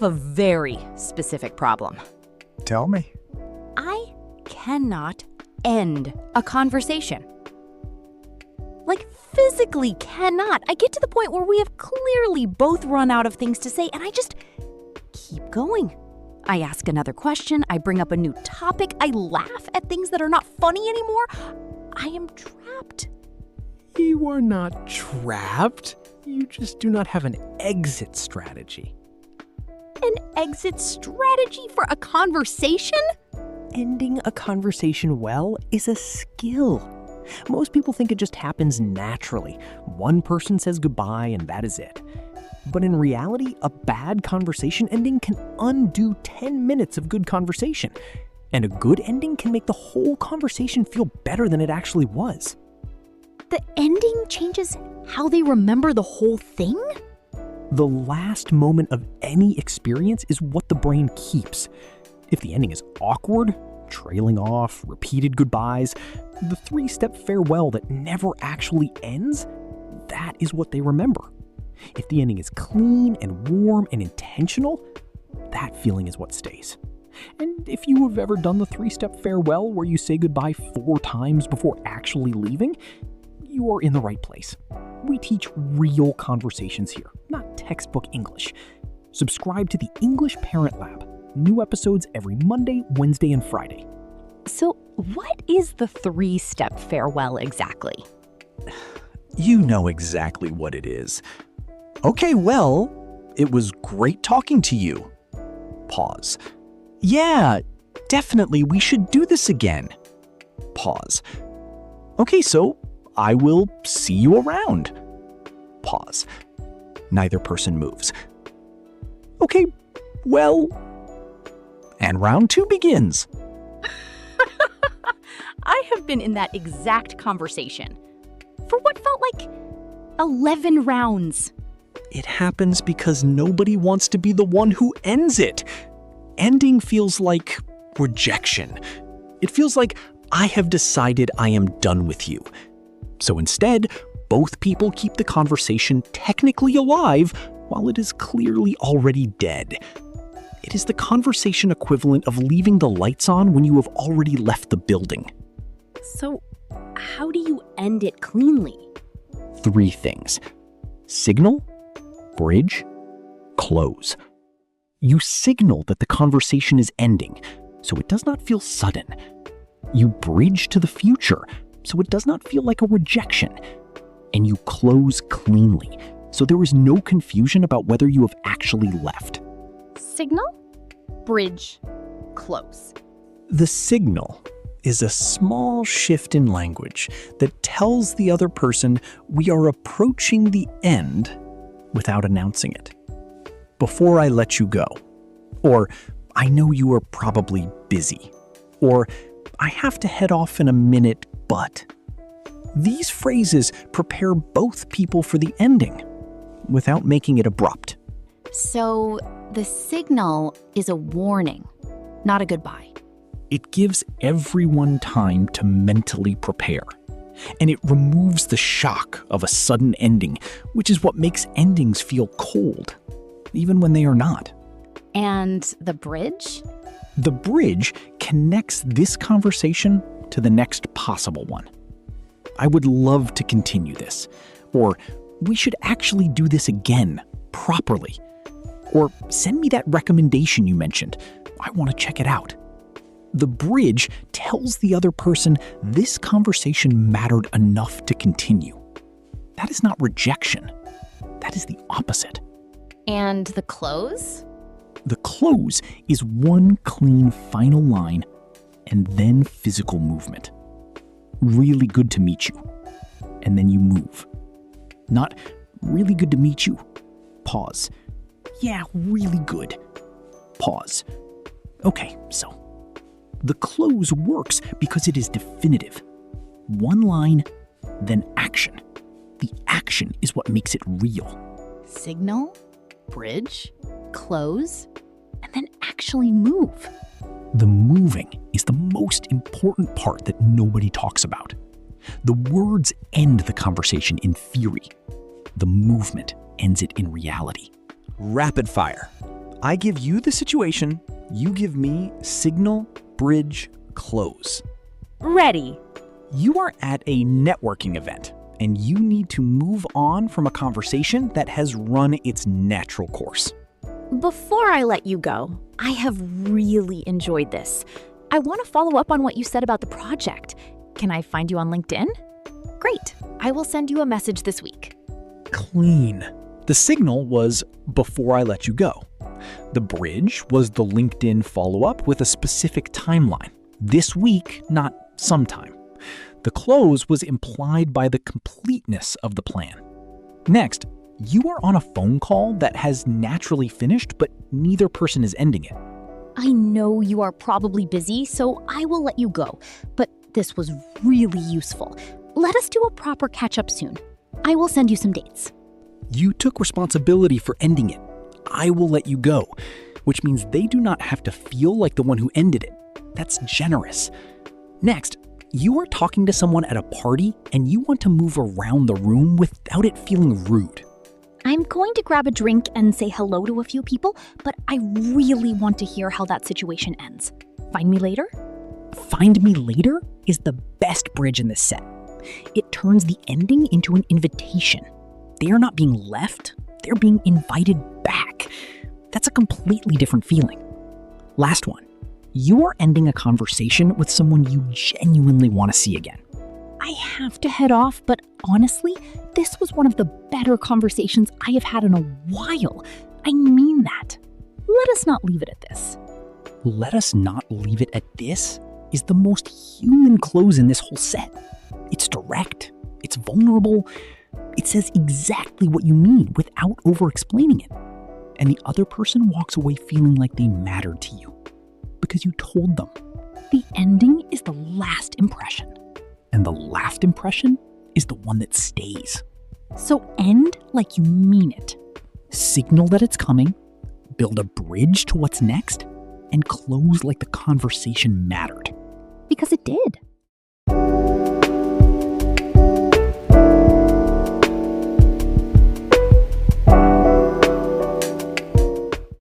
a very specific problem. Tell me. I cannot end a conversation. Like, physically cannot. I get to the point where we have clearly both run out of things to say, and I just keep going. I ask another question, I bring up a new topic, I laugh at things that are not funny anymore. I am trapped. You are not trapped. You just do not have an exit strategy. An exit strategy for a conversation? Ending a conversation well is a skill. Most people think it just happens naturally. One person says goodbye and that is it. But in reality, a bad conversation ending can undo 10 minutes of good conversation. And a good ending can make the whole conversation feel better than it actually was. The ending changes how they remember the whole thing? The last moment of any experience is what the brain keeps. If the ending is awkward, trailing off, repeated goodbyes, the 3-step farewell that never actually ends, that is what they remember. If the ending is clean and warm and intentional, that feeling is what stays. And if you have ever done the 3-step farewell where you say goodbye 4 times before actually leaving, you are in the right place. We teach real conversations here, not textbook English. Subscribe to the English Parent Lab. New episodes every Monday, Wednesday, and Friday. So what is the 3-step farewell exactly? You know exactly what it is. Okay, well, it was great talking to you. Pause. Yeah, definitely, we should do this again. Pause. Okay, so I will see you around. Pause. Neither person moves. Okay, well, and round 2 begins. I have been in that exact conversation for what felt like 11 rounds. It happens because nobody wants to be the one who ends it. Ending feels like rejection. It feels like I have decided I am done with you. So instead, both people keep the conversation technically alive while it is clearly already dead. It is the conversation equivalent of leaving the lights on when you have already left the building. So how do you end it cleanly? 3 things. Signal, bridge, close. You signal that the conversation is ending, so it does not feel sudden. You bridge to the future, so it does not feel like a rejection. And you close cleanly, so there is no confusion about whether you have actually left. Signal, bridge, close. The signal is a small shift in language that tells the other person we are approaching the end without announcing it. Before I let you go, or I know you are probably busy, or I have to head off in a minute, but. These phrases prepare both people for the ending without making it abrupt. So the signal is a warning, not a goodbye. It gives everyone time to mentally prepare, and it removes the shock of a sudden ending, which is what makes endings feel cold, even when they are not. And the bridge? The bridge connects this conversation to the next possible one. I would love to continue this, or we should actually do this again, properly. Or send me that recommendation you mentioned. I want to check it out. The bridge tells the other person this conversation mattered enough to continue. That is not rejection. That is the opposite. And the close? The close is one clean final line and then physical movement. Really good to meet you. And then you move. Not really good to meet you. Pause. Yeah, really good. Pause. Okay, so the close works because it is definitive. One line, then action. The action is what makes it real. Signal, bridge, close, and then actually move. The moving is the most important part that nobody talks about. The words end the conversation in theory. The movement ends it in reality. Rapid fire. I give you the situation, you give me signal, bridge, close. Ready. You are at a networking event, and you need to move on from a conversation that has run its natural course. Before I let you go, I have really enjoyed this. I want to follow up on what you said about the project. Can I find you on LinkedIn? Great. I will send you a message this week. Clean. The signal was before I let you go. The bridge was the LinkedIn follow-up with a specific timeline. This week, not sometime. The close was implied by the completeness of the plan. Next, you are on a phone call that has naturally finished, but neither person is ending it. I know you are probably busy, so I will let you go. But this was really useful. Let us do a proper catch-up soon. I will send you some dates. You took responsibility for ending it. I will let you go, which means they do not have to feel like the one who ended it. That's generous. Next, you are talking to someone at a party and you want to move around the room without it feeling rude. I'm going to grab a drink and say hello to a few people, but I really want to hear how that situation ends. Find me later? Find me later is the best bridge in this set. It turns the ending into an invitation. They are not being left, they're being invited back. That's a completely different feeling. Last one. You are ending a conversation with someone you genuinely want to see again. I have to head off, but honestly, this was one of the better conversations I have had in a while. I mean that. Let us not leave it at this. Let us not leave it at this is the most human close in this whole set. It's direct, it's vulnerable, it says exactly what you mean without over-explaining it. And the other person walks away feeling like they mattered to you because you told them. The ending is the last impression. And the last impression is the one that stays. So end like you mean it. Signal that it's coming, build a bridge to what's next, and close like the conversation mattered. Because it did.